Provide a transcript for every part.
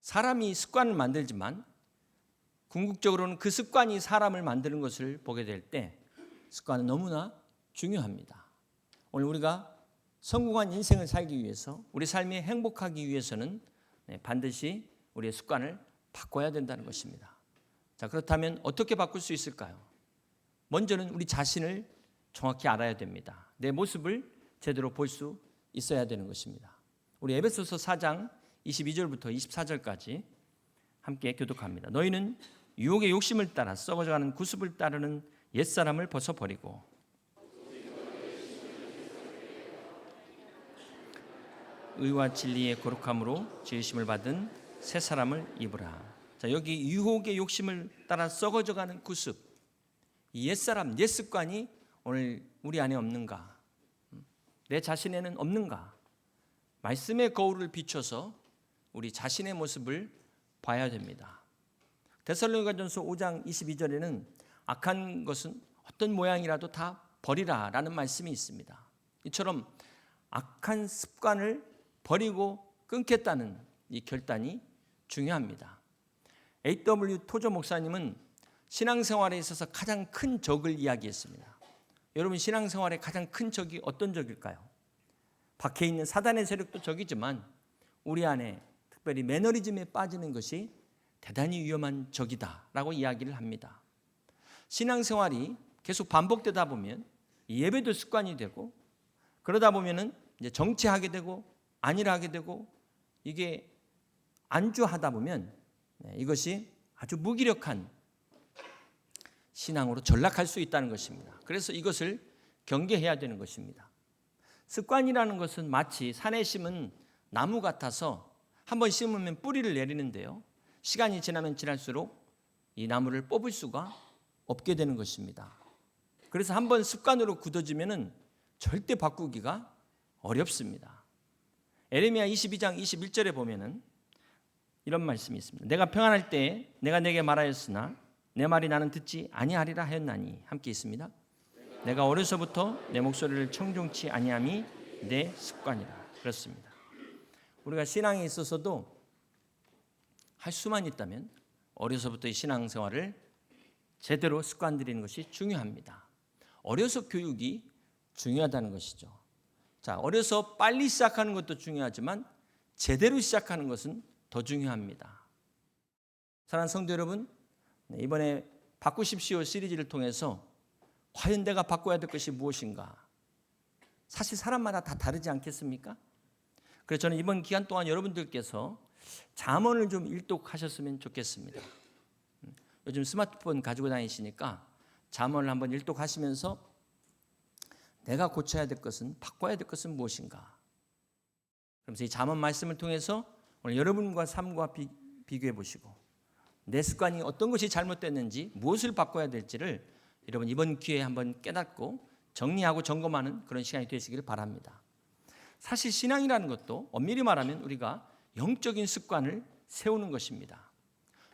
사람이 습관을 만들지만 궁극적으로는 그 습관이 사람을 만드는 것을 보게 될 때 습관은 너무나 중요합니다. 오늘 우리가 성공한 인생을 살기 위해서, 우리 삶이 행복하기 위해서는 반드시 우리의 습관을 바꿔야 된다는 것입니다. 자, 그렇다면 어떻게 바꿀 수 있을까요? 먼저는 우리 자신을 정확히 알아야 됩니다. 내 모습을 제대로 볼 수 있어야 되는 것입니다. 우리 에베소서 4장 22절부터 24절까지 함께 교독합니다. 너희는 유혹의 욕심을 따라 썩어져가는 구습을 따르는 옛사람을 벗어버리고 의와 진리의 거룩함으로 지으심을 받은 새 사람을 입으라. 자, 여기 유혹의 욕심을 따라 썩어져가는 구습, 이 옛사람, 옛 습관이 오늘 우리 안에 없는가? 내 자신에는 없는가? 말씀의 거울을 비춰서 우리 자신의 모습을 봐야 됩니다. 데살로니가전서 5장 22절에는 악한 것은 어떤 모양이라도 다 버리라라는 말씀이 있습니다. 이처럼 악한 습관을 버리고 끊겠다는 이 결단이 중요합니다. A.W. 토저 목사님은 신앙생활에 있어서 가장 큰 적을 이야기했습니다. 여러분, 신앙생활의 가장 큰 적이 어떤 적일까요? 밖에 있는 사단의 세력도 적이지만 우리 안에 특별히 매너리즘에 빠지는 것이 대단히 위험한 적이다라고 이야기를 합니다. 신앙생활이 계속 반복되다 보면 예배도 습관이 되고, 그러다 보면은 이제 정치하게 되고 안일 하게 되고, 이게 안주하다 보면 이것이 아주 무기력한 신앙으로 전락할 수 있다는 것입니다. 그래서 이것을 경계해야 되는 것입니다. 습관이라는 것은 마치 산에 심은 나무 같아서 한번 심으면 뿌리를 내리는데요, 시간이 지나면 지날수록 이 나무를 뽑을 수가 없게 되는 것입니다. 그래서 한번 습관으로 굳어지면 절대 바꾸기가 어렵습니다. 에레미야 22장 21절에 보면은 이런 말씀이 있습니다. 내가 평안할 때에 내가 내게 말하였으나 내 말이 나는 듣지 아니하리라 하였나니, 함께 있습니다. 내가 어려서부터 내 목소리를 청종치 아니함이 내 습관이라. 그렇습니다. 우리가 신앙에 있어서도 할 수만 있다면 어려서부터 이 신앙생활을 제대로 습관 들이는 것이 중요합니다. 어려서 교육이 중요하다는 것이죠. 자, 어려서 빨리 시작하는 것도 중요하지만 제대로 시작하는 것은 더 중요합니다. 사랑하는 성도 여러분, 이번에 바꾸십시오 시리즈를 통해서 과연 내가 바꿔야 될 것이 무엇인가? 사실 사람마다 다 다르지 않겠습니까? 그래서 저는 이번 기간 동안 여러분들께서 잠언을 좀 일독하셨으면 좋겠습니다. 요즘 스마트폰 가지고 다니시니까 잠언을 한번 일독하시면서 내가 고쳐야 될 것은, 바꿔야 될 것은 무엇인가? 그러면서 이 잠언 말씀을 통해서 오늘 여러분과 삶과 비교해 보시고 내 습관이 어떤 것이 잘못됐는지, 무엇을 바꿔야 될지를 여러분 이번 기회에 한번 깨닫고 정리하고 점검하는 그런 시간이 되시기를 바랍니다. 사실 신앙이라는 것도 엄밀히 말하면 우리가 영적인 습관을 세우는 것입니다.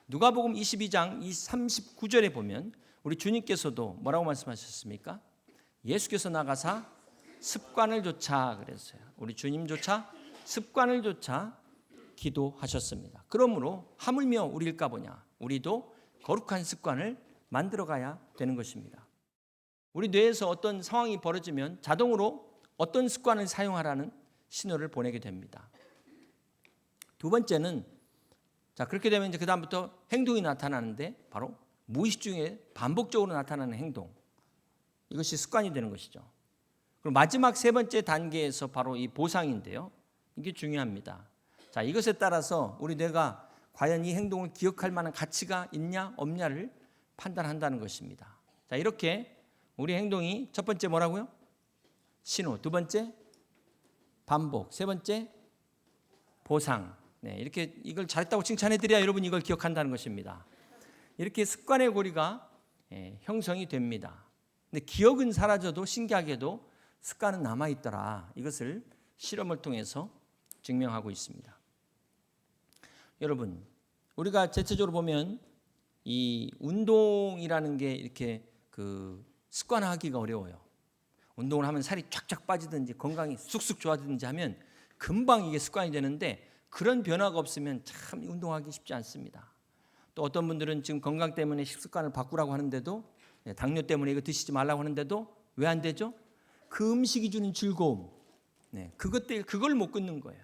누가복음 22장 39절에 보면 우리 주님께서도 뭐라고 말씀하셨습니까? 예수께서 나가사 습관을 조차, 그랬어요. 우리 주님조차 습관을 조차 기도하셨습니다. 그러므로 하물며 우리일까 보냐, 우리도 거룩한 습관을 만들어가야 되는 것입니다. 우리 뇌에서 어떤 상황이 벌어지면 자동으로 어떤 습관을 사용하라는 신호를 보내게 됩니다. 두 번째는, 자, 그렇게 되면 이제 그다음부터 행동이 나타나는데 바로 무의식 중에 반복적으로 나타나는 행동, 이것이 습관이 되는 것이죠. 그리고 마지막 세 번째 단계에서 바로 이 보상인데요, 이게 중요합니다. 자, 이것에 따라서 우리 뇌가 과연 이 행동을 기억할 만한 가치가 있냐 없냐를 판단한다는 것입니다. 자, 이렇게 우리 행동이 첫 번째 뭐라고요? 신호, 두 번째 반복, 세 번째 보상. 네, 이렇게 이걸 잘했다고 칭찬해드려야 여러분 이걸 기억한다는 것입니다. 이렇게 습관의 고리가 형성이 됩니다. 근데 기억은 사라져도 신기하게도 습관은 남아있더라. 이것을 실험을 통해서 증명하고 있습니다. 여러분, 우리가 대체적으로 보면 이 운동이라는 게 이렇게 습관화하기가 어려워요. 운동을 하면 살이 쫙쫙 빠지든지 건강이 쑥쑥 좋아지든지 하면 금방 이게 습관이 되는데, 그런 변화가 없으면 참 운동하기 쉽지 않습니다. 또 어떤 분들은 지금 건강 때문에 식습관을 바꾸라고 하는데도, 당뇨 때문에 이거 드시지 말라고 하는데도 왜 안 되죠? 그 음식이 주는 즐거움, 그걸 못 끊는 거예요.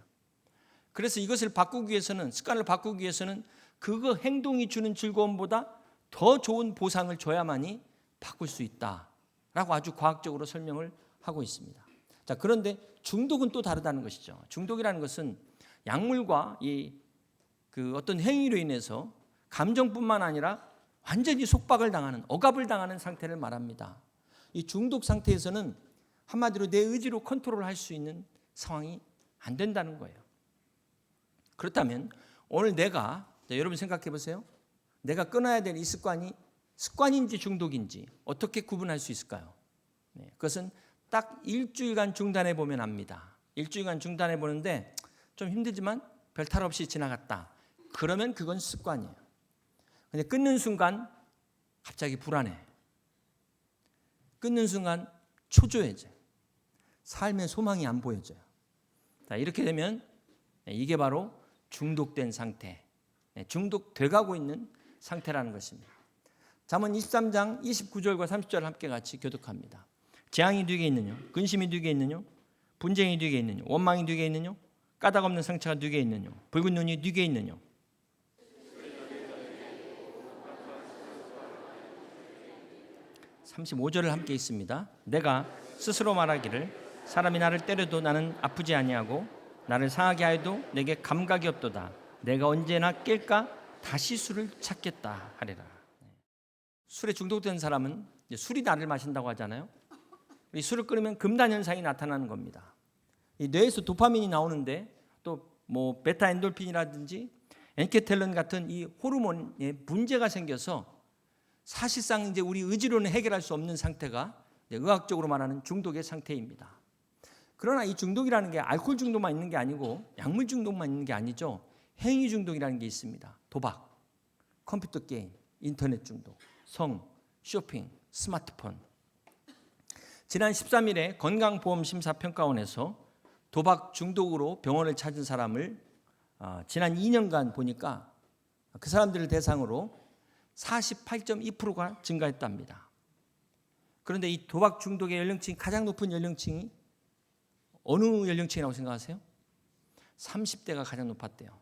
그래서 이것을 바꾸기 위해서는, 습관을 바꾸기 위해서는 그거 행동이 주는 즐거움보다 더 좋은 보상을 줘야만이 바꿀 수 있다라고 아주 과학적으로 설명을 하고 있습니다. 자, 그런데 중독은 또 다르다는 것이죠. 중독이라는 것은 약물과 그 어떤 행위로 인해서 감정뿐만 아니라 완전히 속박을 당하는, 억압을 당하는 상태를 말합니다. 이 중독 상태에서는 한마디로 내 의지로 컨트롤할 수 있는 상황이 안 된다는 거예요. 그렇다면 오늘 여러분 생각해 보세요. 내가 끊어야 될 이 습관이 습관인지 중독인지 어떻게 구분할 수 있을까요? 그것은 딱 일주일간 중단해 보면 압니다. 일주일간 중단해 보는데 좀 힘들지만 별탈 없이 지나갔다. 그러면 그건 습관이에요. 근데 끊는 순간 갑자기 불안해. 끊는 순간 초조해져요. 삶의 소망이 안 보여져요. 자, 이렇게 되면 이게 바로 중독된 상태, 중독돼 가고 있는 상태라는 것입니다. 잠언 23장 29절과 30절을 함께 같이 교독합니다. 재앙이 네게 있느냐? 근심이 네게 있느냐? 분쟁이 네게 있느냐? 원망이 네게 있느냐? 까닭 없는 상처가 네게 있느냐? 붉은 눈이 네게 있느냐? 35절을 함께 있습니다. 내가 스스로 말하기를 사람이 나를 때려도 나는 아프지 아니하고 나를 상하게 하여도 내게 감각이 없도다. 내가 언제나 깰까 다시 술을 찾겠다 하리라. 술에 중독된 사람은 술이 나를 마신다고 하잖아요. 이 술을 끊으면 금단 현상이 나타나는 겁니다. 이 뇌에서 도파민이 나오는데 또 뭐 베타 엔돌핀이라든지 엔케텔론 같은 이 호르몬에 문제가 생겨서 사실상 이제 우리 의지로는 해결할 수 없는 상태가 의학적으로 말하는 중독의 상태입니다. 그러나 이 중독이라는 게 알코올 중독만 있는 게 아니고 약물 중독만 있는 게 아니죠. 행위 중독이라는 게 있습니다. 도박, 컴퓨터 게임, 인터넷 중독, 성, 쇼핑, 스마트폰. 지난 13일에 건강보험심사평가원에서 도박 중독으로 병원을 찾은 사람을 지난 2년간 보니까 그 사람들을 대상으로 48.2%가 증가했답니다. 그런데 이 도박 중독의 연령층이 가장 높은 연령층이 어느 연령층이라고 생각하세요? 30대가 가장 높았대요.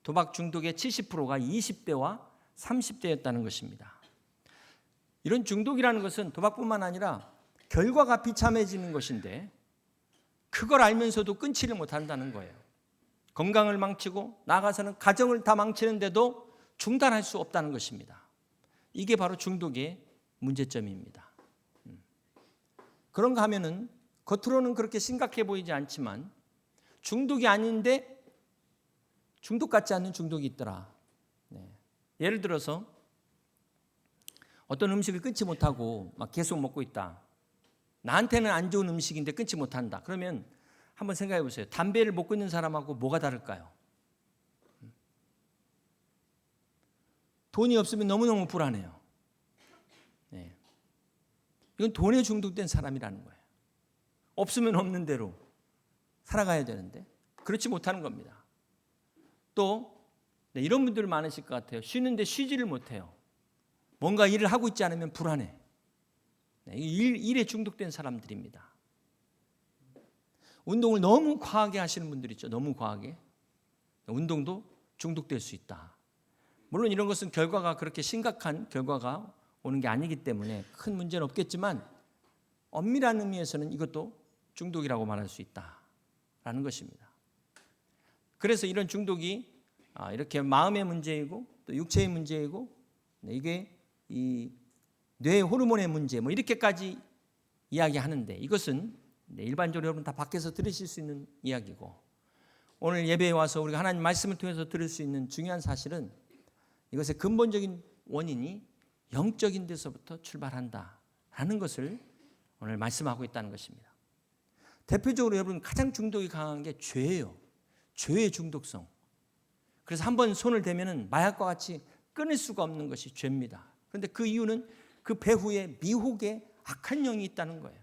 도박 중독의 70%가 20대와 30대였다는 것입니다. 이런 중독이라는 것은 도박뿐만 아니라 결과가 비참해지는 것인데 그걸 알면서도 끊지를 못한다는 거예요. 건강을 망치고 나아가서는 가정을 다 망치는데도 중단할 수 없다는 것입니다. 이게 바로 중독의 문제점입니다. 그런가 하면은 겉으로는 그렇게 심각해 보이지 않지만 중독이 아닌데 중독 같지 않는 중독이 있더라. 예를 들어서 어떤 음식을 끊지 못하고 막 계속 먹고 있다. 나한테는 안 좋은 음식인데 끊지 못한다. 그러면 한번 생각해 보세요. 담배를 못 끊는 사람하고 뭐가 다를까요? 돈이 없으면 너무너무 불안해요. 이건 돈에 중독된 사람이라는 거예요. 없으면 없는 대로 살아가야 되는데 그렇지 못하는 겁니다. 또 이런 분들 많으실 것 같아요. 쉬는데 쉬지를 못해요. 뭔가 일을 하고 있지 않으면 불안해. 일에 중독된 사람들입니다. 운동을 너무 과하게 하시는 분들 있죠. 너무 과하게. 운동도 중독될 수 있다. 물론 이런 것은 결과가 그렇게 심각한 결과가 오는 게 아니기 때문에 큰 문제는 없겠지만 엄밀한 의미에서는 이것도 중독이라고 말할 수 있다라는 것입니다. 그래서 이런 중독이 이렇게 마음의 문제이고 또 육체의 문제이고 이게 이 뇌 호르몬의 문제 뭐 이렇게까지 이야기하는데 이것은 일반적으로 여러분 다 밖에서 들으실 수 있는 이야기고 오늘 예배에 와서 우리가 하나님 말씀을 통해서 들을 수 있는 중요한 사실은 이것의 근본적인 원인이 영적인 데서부터 출발한다라는 것을 오늘 말씀하고 있다는 것입니다. 대표적으로 여러분 가장 중독이 강한 게 죄예요. 죄의 중독성. 그래서 한번 손을 대면은 마약과 같이 끊을 수가 없는 것이 죄입니다. 그런데 그 이유는 그 배후에 미혹의 악한 영이 있다는 거예요.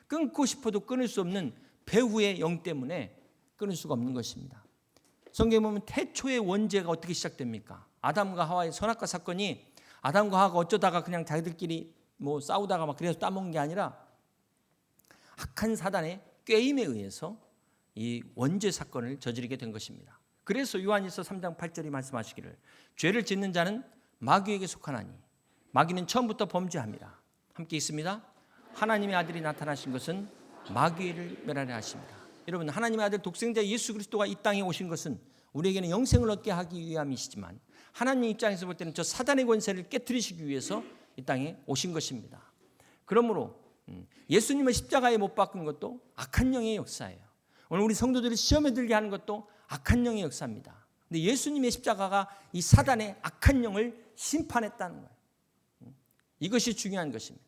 끊고 싶어도 끊을 수 없는 배후의 영 때문에 끊을 수가 없는 것입니다. 성경에 보면 태초의 원죄가 어떻게 시작됩니까? 아담과 하와의 선악과 사건이 아담과 하와가 어쩌다가 그냥 자기들끼리 뭐 싸우다가 막 그래서 따먹은 게 아니라 악한 사단의 꾀임에 의해서 이 원죄 사건을 저지르게 된 것입니다. 그래서 요한일서 3장 8절이 말씀하시기를 죄를 짓는 자는 마귀에게 속하나니 마귀는 처음부터 범죄합니다. 함께 있습니다. 하나님의 아들이 나타나신 것은 마귀를 멸하려 하십니다. 여러분, 하나님의 아들 독생자 예수 그리스도가 이 땅에 오신 것은 우리에게는 영생을 얻게 하기 위함이시지만 하나님 입장에서 볼 때는 저 사단의 권세를 깨트리시기 위해서 이 땅에 오신 것입니다. 그러므로 예수님을 십자가에 못 박은 것도 악한 영의 역사예요. 오늘 우리 성도들이 시험에 들게 하는 것도 악한 영의 역사입니다. 근데 예수님의 십자가가 이 사단의 악한 영을 심판했다는 거예요. 이것이 중요한 것입니다.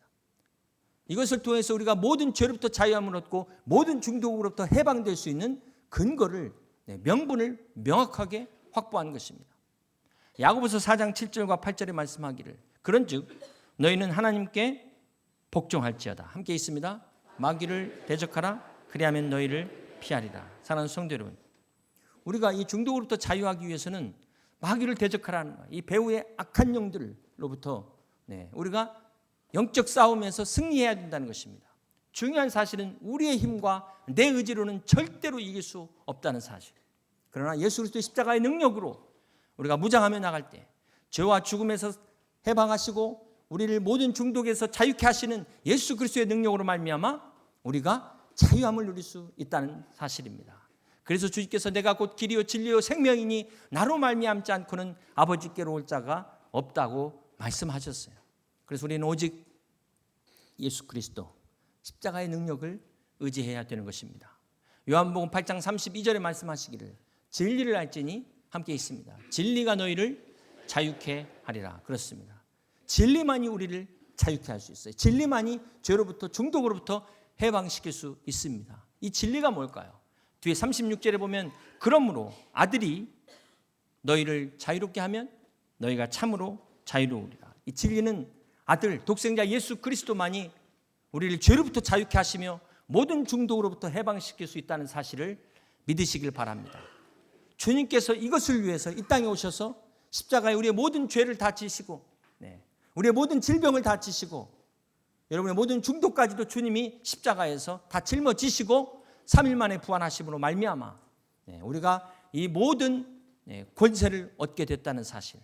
이것을 통해서 우리가 모든 죄로부터 자유함을 얻고 모든 중독으로부터 해방될 수 있는 근거를, 명분을 명확하게 확보한 것입니다. 야고보서 4장 7절과 8절에 말씀하기를 그런즉 너희는 하나님께 복종할지어다. 함께 있습니다. 마귀를 대적하라. 그리하면 너희를 피하리라. 사랑하는 성도 여러분, 우리가 이 중독으로부터 자유하기 위해서는 마귀를 대적하라는 거예요. 이 배후의 악한 영들로부터 우리가 영적 싸움에서 승리해야 된다는 것입니다. 중요한 사실은 우리의 힘과 내 의지로는 절대로 이길 수 없다는 사실. 그러나 예수 그리스도의 십자가의 능력으로 우리가 무장하며 나갈 때 죄와 죽음에서 해방하시고 우리를 모든 중독에서 자유케 하시는 예수 그리스도의 능력으로 말미암아 우리가 자유함을 누릴 수 있다는 사실입니다. 그래서 주님께서 내가 곧 길이요 진리요 생명이니 나로 말미암지 않고는 아버지께로 올 자가 없다고 말씀하셨어요. 그래서 우리는 오직 예수 그리스도 십자가의 능력을 의지해야 되는 것입니다. 요한복음 8장 32절에 말씀하시기를 진리를 알지니 함께 있습니다. 진리가 너희를 자유케 하리라. 그렇습니다. 진리만이 우리를 자유케 할 수 있어요. 진리만이 죄로부터 중독으로부터 해방시킬 수 있습니다. 이 진리가 뭘까요? 뒤에 36절에 보면 그러므로 아들이 너희를 자유롭게 하면 너희가 참으로 자유로우리라. 이 진리는 아들 독생자 예수 그리스도만이 우리를 죄로부터 자유케 하시며 모든 중독으로부터 해방시킬 수 있다는 사실을 믿으시길 바랍니다. 주님께서 이것을 위해서 이 땅에 오셔서 십자가에 우리의 모든 죄를 다 지시고 우리의 모든 질병을 다 지시고 여러분의 모든 중독까지도 주님이 십자가에서 다 짊어지시고 3일 만에 부활하심으로 말미암아 우리가 이 모든 권세를 얻게 됐다는 사실,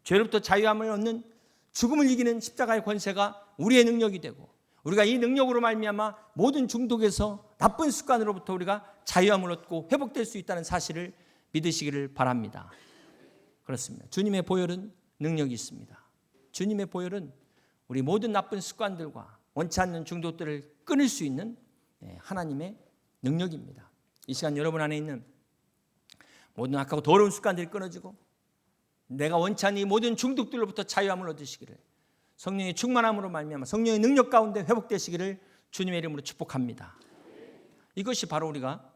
죄로부터 자유함을 얻는 죽음을 이기는 십자가의 권세가 우리의 능력이 되고 우리가 이 능력으로 말미암아 모든 중독에서 나쁜 습관으로부터 우리가 자유함을 얻고 회복될 수 있다는 사실을 믿으시기를 바랍니다. 그렇습니다. 주님의 보혈은 능력이 있습니다. 주님의 보혈은 우리 모든 나쁜 습관들과 원치 않는 중독들을 끊을 수 있는 하나님의 능력입니다. 이 시간 여러분 안에 있는 모든 악하고 더러운 습관들이 끊어지고 내가 원치 않는 이 모든 중독들로부터 자유함을 얻으시기를 성령의 충만함으로 말미암아 성령의 능력 가운데 회복되시기를 주님의 이름으로 축복합니다. 이것이 바로 우리가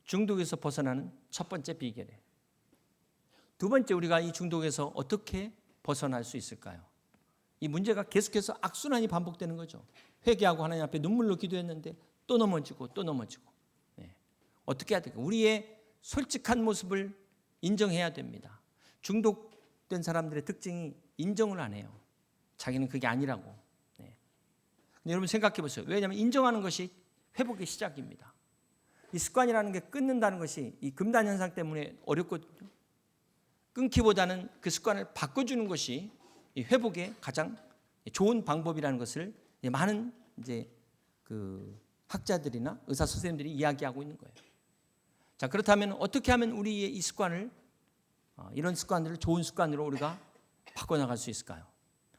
중독에서 벗어나는 첫 번째 비결이에요. 두 번째, 우리가 이 중독에서 어떻게 벗어날 수 있을까요? 이 문제가 계속해서 악순환이 반복되는 거죠. 회개하고 하나님 앞에 눈물로 기도했는데 또 넘어지고 또 넘어지고. 어떻게 해야 될까요? 우리의 솔직한 모습을 인정해야 됩니다. 중독된 사람들의 특징이 인정을 안 해요. 자기는 그게 아니라고. 근데 여러분 생각해 보세요. 왜냐하면 인정하는 것이 회복의 시작입니다. 이 습관이라는 게 끊는다는 것이 이 금단 현상 때문에 어렵거든요. 끊기보다는 그 습관을 바꿔주는 것이 이 회복의 가장 좋은 방법이라는 것을 많은 이제 그 학자들이나 의사 선생님들이 이야기하고 있는 거예요. 자, 그렇다면 어떻게 하면 우리의 이 습관을 이런 습관들을 좋은 습관으로 우리가 바꿔나갈 수 있을까요?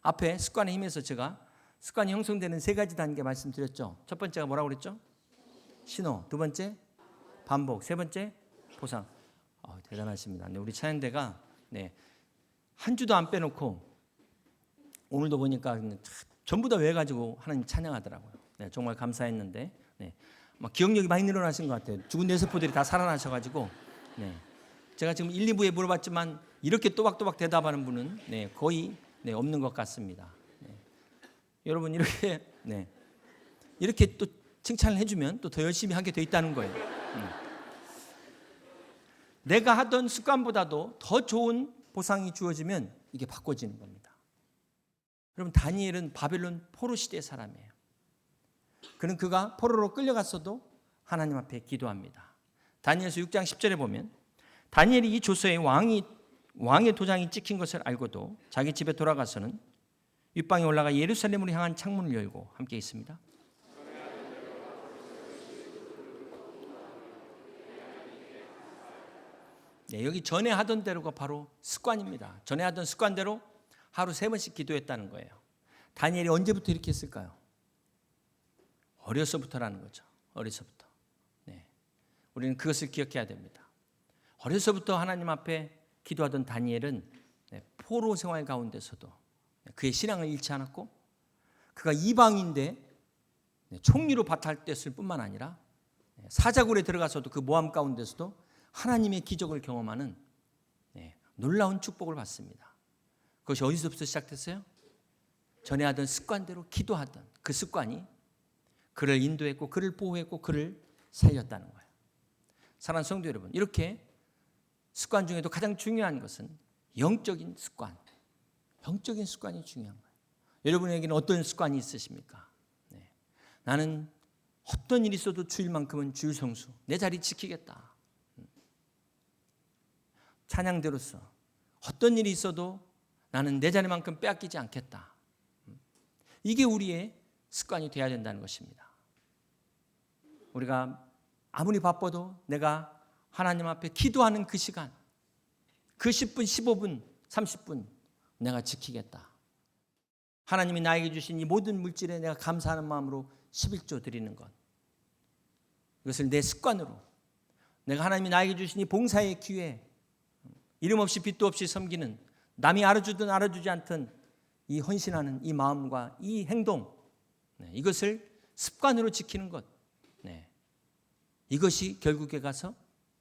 앞에 습관의 힘에서 제가 습관이 형성되는 세 가지 단계 말씀드렸죠. 첫 번째가 뭐라고 그랬죠? 신호. 두 번째 반복. 세 번째 보상. 대단하십니다. 우리 찬양대가 한 주도 안 빼놓고 오늘도 보니까 전부 다 외워가지고 하나님 찬양하더라고요. 정말 감사했는데 막 기억력이 많이 늘어나신 것 같아요. 죽은 뇌세포들이 다 살아나셔가지고 제가 지금 1, 2부에 물어봤지만 이렇게 또박또박 대답하는 분은 거의 없는 것 같습니다. 여러분 이렇게 또 칭찬을 해주면 또 더 열심히 하게 돼 있다는 거예요. 내가 하던 습관보다도 더 좋은 보상이 주어지면 이게 바꿔지는 겁니다. 여러분, 다니엘은 바벨론 포로 시대의 사람이에요. 그는 그가 포로로 끌려갔어도 하나님 앞에 기도합니다. 다니엘서 6장 10절에 보면 다니엘이 이 조서에 왕의 도장이 찍힌 것을 알고도 자기 집에 돌아가서는 윗방에 올라가 예루살렘으로 향한 창문을 열고 함께 있습니다. 네, 여기 전에 하던 대로가 바로 습관입니다. 전에 하던 습관대로 하루 3번씩 기도했다는 거예요. 다니엘이 언제부터 이렇게 했을까요? 어려서부터라는 거죠. 어려서부터. 네. 우리는 그것을 기억해야 됩니다. 어려서부터 하나님 앞에 기도하던 다니엘은 포로 생활 가운데서도 그의 신앙을 잃지 않았고, 그가 이방인데 총리로 발탁됐을 뿐만 아니라 사자굴에 들어가서도 그 모함 가운데서도 하나님의 기적을 경험하는 놀라운 축복을 받습니다. 그것이 어디서부터 시작됐어요? 전에 하던 습관대로 기도하던 그 습관이 그를 인도했고 그를 보호했고 그를 살렸다는 거예요. 사랑하는 성도 여러분, 이렇게 습관 중에도 가장 중요한 것은 영적인 습관, 영적인 습관이 중요한 거예요. 여러분에게는 어떤 습관이 있으십니까? 나는 어떤 일이 있어도 주일만큼은 주일 성수, 내 자리 지키겠다. 찬양대로서 어떤 일이 있어도 나는 내 자리만큼 빼앗기지 않겠다. 이게 우리의 습관이 되어야 된다는 것입니다. 우리가 아무리 바빠도 내가 하나님 앞에 기도하는 그 시간, 그 10분, 15분, 30분 내가 지키겠다. 하나님이 나에게 주신 이 모든 물질에 내가 감사하는 마음으로 11조 드리는 것, 이것을 내 습관으로, 내가 하나님이 나에게 주신 이 봉사의 기회, 이름 없이 빛도 없이 섬기는, 남이 알아주든 알아주지 않든 이 헌신하는 이 마음과 이 행동, 이것을 습관으로 지키는 것, 이것이 결국에 가서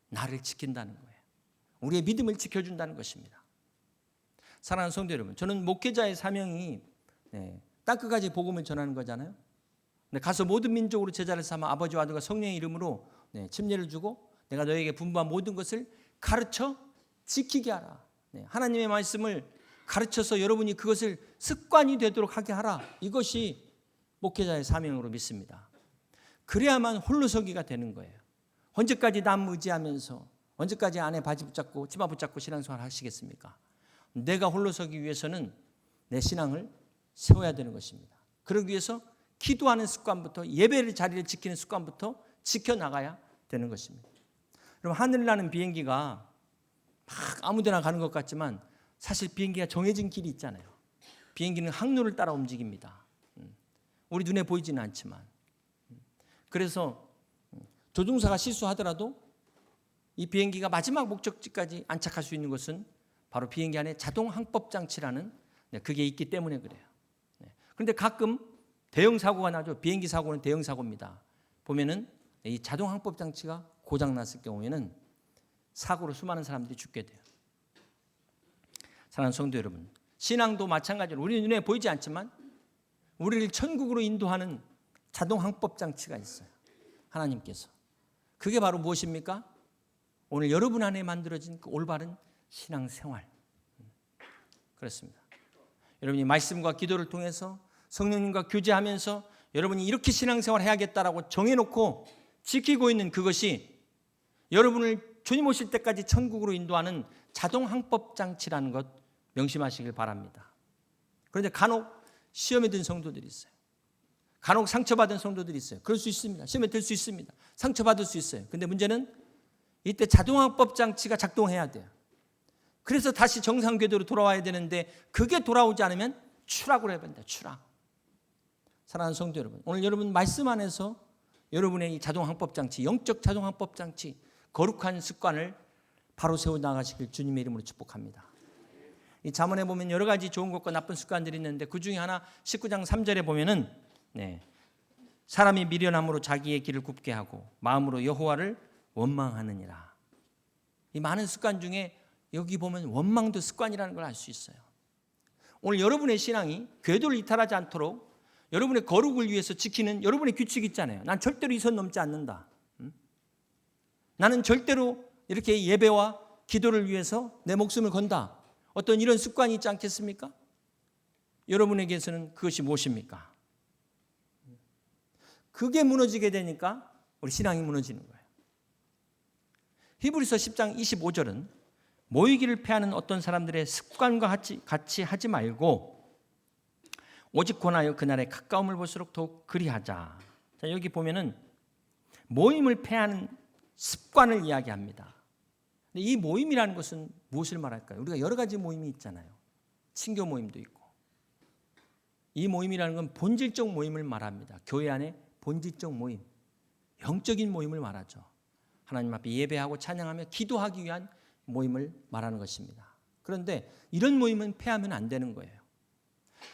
나를 지킨다는 거예요. 우리의 믿음을 지켜준다는 것입니다. 사랑하는 성도 여러분, 저는 목회자의 사명이 땅끝까지 복음을 전하는 거잖아요. 가서 모든 민족으로 제자를 삼아 아버지와 아들과 성령의 이름으로 침례를 주고 내가 너에게 분부한 모든 것을 가르쳐 지키게 하라. 하나님의 말씀을 가르쳐서 여러분이 그것을 습관이 되도록 하게 하라. 이것이 목회자의 사명으로 믿습니다. 그래야만 홀로서기가 되는 거예요. 언제까지 남 의지하면서, 언제까지 아내 바지 붙잡고 치마 붙잡고 신앙생활 하시겠습니까? 내가 홀로서기 위해서는 내 신앙을 세워야 되는 것입니다. 그러기 위해서 기도하는 습관부터, 예배를 자리를 지키는 습관부터 지켜나가야 되는 것입니다. 그럼 하늘을 나는 비행기가 막 아무데나 가는 것 같지만 사실 비행기가 정해진 길이 있잖아요. 비행기는 항로를 따라 움직입니다. 우리 눈에 보이지는 않지만. 그래서 조종사가 실수하더라도 이 비행기가 마지막 목적지까지 안착할 수 있는 것은 바로 비행기 안에 자동 항법 장치라는 그게 있기 때문에 그래요. 그런데 가끔 대형 사고가 나죠. 비행기 사고는 대형 사고입니다. 보면은 이 자동 항법 장치가 고장 났을 경우에는 사고로 수많은 사람들이 죽게 돼요. 사랑하는 성도 여러분, 신앙도 마찬가지로 우리 눈에 보이지 않지만 우리를 천국으로 인도하는 자동 항법 장치가 있어요. 하나님께서. 그게 바로 무엇입니까? 오늘 여러분 안에 만들어진 그 올바른 신앙생활. 그렇습니다. 여러분이 말씀과 기도를 통해서 성령님과 교제하면서 여러분이 이렇게 신앙생활 해야겠다라고 정해놓고 지키고 있는 그것이 여러분을 주님 오실 때까지 천국으로 인도하는 자동 항법 장치라는 것 명심하시길 바랍니다. 그런데 간혹 시험에 든 성도들이 있어요. 간혹 상처받은 성도들이 있어요. 그럴 수 있습니다. 시험에 들 수 있습니다. 상처받을 수 있어요. 그런데 문제는 이때 자동 항법 장치가 작동해야 돼요. 그래서 다시 정상 궤도로 돌아와야 되는데 그게 돌아오지 않으면 추락으로 해야 됩니다. 추락. 사랑하는 성도 여러분, 오늘 여러분 말씀 안에서 여러분의 이 자동 항법 장치, 영적 자동 항법 장치, 거룩한 습관을 바로 세워 나가시길 주님의 이름으로 축복합니다. 이 잠언에 보면 여러 가지 좋은 것과 나쁜 습관들이 있는데 그 중에 하나 19장 3절에 보면은 사람이 미련함으로 자기의 길을 굽게 하고 마음으로 여호와를 원망하느니라. 이 많은 습관 중에 여기 보면 원망도 습관이라는 걸 알 수 있어요. 오늘 여러분의 신앙이 궤도를 이탈하지 않도록 여러분의 거룩을 위해서 지키는 여러분의 규칙이 있잖아요. 난 절대로 이 선 넘지 않는다. 나는 절대로 이렇게 예배와 기도를 위해서 내 목숨을 건다. 어떤 이런 습관이 있지 않겠습니까? 여러분에게서는 그것이 무엇입니까? 그게 무너지게 되니까 우리 신앙이 무너지는 거예요. 히브리서 10장 25절은 모이기를 패하는 어떤 사람들의 습관과 같이 하지 말고 오직 권하여 그날의 가까움을 볼수록 더욱 그리하자. 자, 여기 보면은 모임을 패하는 습관을 이야기합니다. 근데 이 모임이라는 것은 무엇을 말할까요? 우리가 여러 가지 모임이 있잖아요. 친교 모임도 있고. 이 모임이라는 건 본질적 모임을 말합니다. 교회 안에 본질적 모임, 영적인 모임을 말하죠. 하나님 앞에 예배하고 찬양하며 기도하기 위한 모임을 말하는 것입니다. 그런데 이런 모임은 패하면 안 되는 거예요.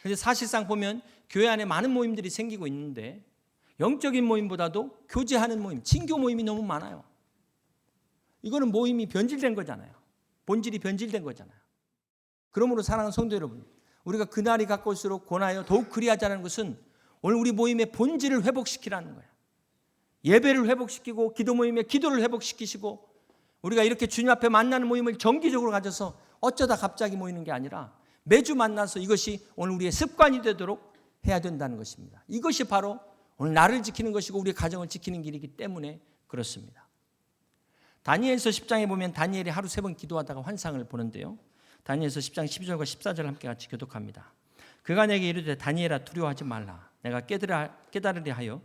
그래서 사실상 보면 교회 안에 많은 모임들이 생기고 있는데 영적인 모임보다도 교제하는 모임, 친교 모임이 너무 많아요. 이거는 모임이 변질된 거잖아요. 본질이 변질된 거잖아요. 그러므로 사랑하는 성도 여러분, 우리가 그날이 가까울수록 권하여 더욱 그리하자는 것은 오늘 우리 모임의 본질을 회복시키라는 거예요. 예배를 회복시키고 기도 모임의 기도를 회복시키시고 우리가 이렇게 주님 앞에 만나는 모임을 정기적으로 가져서 어쩌다 갑자기 모이는 게 아니라 매주 만나서 이것이 오늘 우리의 습관이 되도록 해야 된다는 것입니다. 이것이 바로 오늘 나를 지키는 것이고 우리의 가정을 지키는 길이기 때문에 그렇습니다. 다니엘서 10장에 보면 다니엘이 하루 3번 기도하다가 환상을 보는데요. 다니엘서 10장 12절과 14절 함께 같이 교독합니다. 그가 내게 이르되 다니엘아 두려워하지 말라. 내가 깨달으려 하여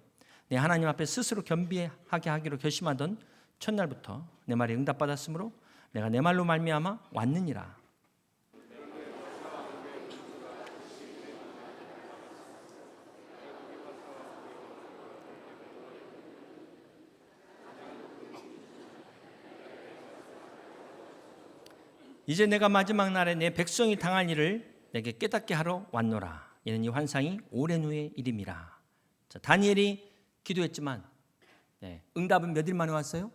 내 하나님 앞에 스스로 겸비하게 하기로 결심하던 첫날부터 내 말이 응답받았으므로 내가 내 말로 말미암아 왔느니라. 이제 내가 마지막 날에 내 백성이 당할 일을 내게 깨닫게 하러 왔노라. 이는 이 환상이 오랜 후의 일임이라. 자, 다니엘이 기도했지만 응답은 몇 일 만에 왔어요?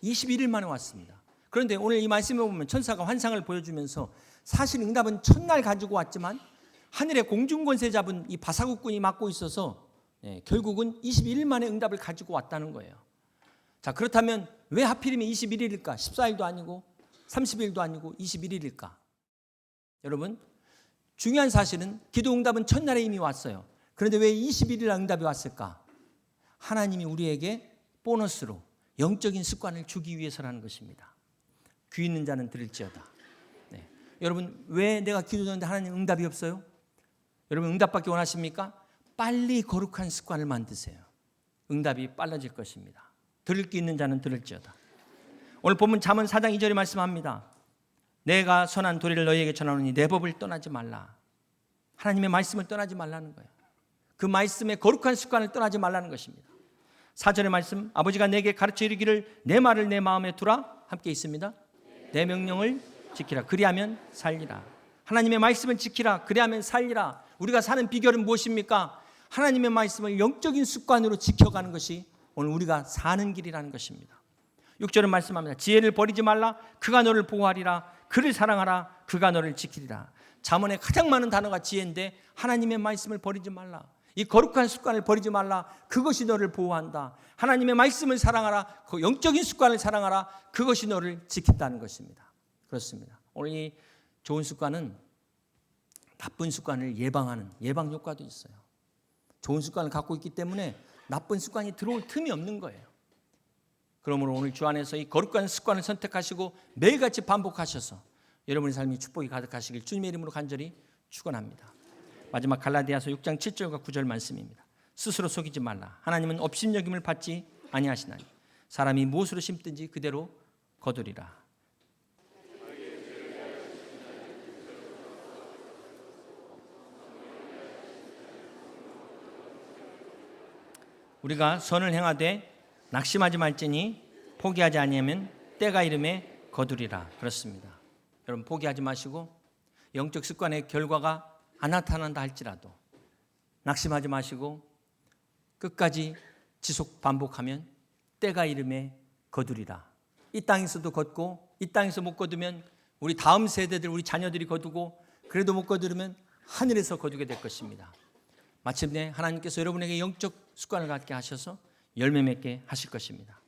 21일 만에 왔습니다. 그런데 오늘 이 말씀에 보면 천사가 환상을 보여주면서 사실 응답은 첫날 가지고 왔지만 하늘의 공중권세 잡은 이 바사국군이 맡고 있어서 결국은 21일 만에 응답을 가지고 왔다는 거예요. 자, 그렇다면 왜 하필이면 21일일까? 14일도 아니고 30일도 아니고 21일일까? 여러분, 중요한 사실은 기도 응답은 첫날에 이미 왔어요. 그런데 왜 21일 응답이 왔을까? 하나님이 우리에게 보너스로 영적인 습관을 주기 위해서라는 것입니다. 귀 있는 자는 들을지어다. 네. 여러분, 왜 내가 기도하는데 하나님 응답이 없어요? 여러분, 응답받기 원하십니까? 빨리 거룩한 습관을 만드세요. 응답이 빨라질 것입니다. 들을 귀 있는 자는 들을지어다. 오늘 본문 잠언 4장 2절에 말씀합니다. 내가 선한 도리를 너희에게 전하노니 내 법을 떠나지 말라. 하나님의 말씀을 떠나지 말라는 거예요. 그 말씀의 거룩한 습관을 떠나지 말라는 것입니다. 4절의 말씀, 아버지가 내게 가르쳐 이르기를 내 말을 내 마음에 두라. 함께 있습니다. 내 명령을 지키라. 그리하면 살리라. 하나님의 말씀을 지키라. 그리하면 살리라. 우리가 사는 비결은 무엇입니까? 하나님의 말씀을 영적인 습관으로 지켜가는 것이 오늘 우리가 사는 길이라는 것입니다. 6절은 말씀합니다. 지혜를 버리지 말라. 그가 너를 보호하리라. 그를 사랑하라. 그가 너를 지키리라. 잠언에 가장 많은 단어가 지혜인데 하나님의 말씀을 버리지 말라. 이 거룩한 습관을 버리지 말라. 그것이 너를 보호한다. 하나님의 말씀을 사랑하라. 그 영적인 습관을 사랑하라. 그것이 너를 지킨다는 것입니다. 그렇습니다. 오늘 이 좋은 습관은 나쁜 습관을 예방하는 예방 효과도 있어요. 좋은 습관을 갖고 있기 때문에 나쁜 습관이 들어올 틈이 없는 거예요. 그러므로 오늘 주 안에서 이 거룩한 습관을 선택하시고 매일같이 반복하셔서 여러분의 삶이 축복이 가득하시길 주님의 이름으로 간절히 축원합니다. 마지막 갈라디아서 6장 7절과 9절 말씀입니다. 스스로 속이지 말라. 하나님은 업신여김을 받지 아니하시나니 사람이 무엇으로 심든지 그대로 거두리라. 우리가 선을 행하되 낙심하지 말지니 포기하지 아니하면 때가 이름에 거두리라. 그렇습니다. 여러분, 포기하지 마시고 영적 습관의 결과가 안 나타난다 할지라도 낙심하지 마시고 끝까지 지속 반복하면 때가 이름에 거두리라. 이 땅에서도 걷고 이 땅에서 못 거두면 우리 다음 세대들 우리 자녀들이 거두고 그래도 못 거두면 하늘에서 거두게 될 것입니다. 마침내 하나님께서 여러분에게 영적 습관을 갖게 하셔서 열매 맺게 하실 것입니다.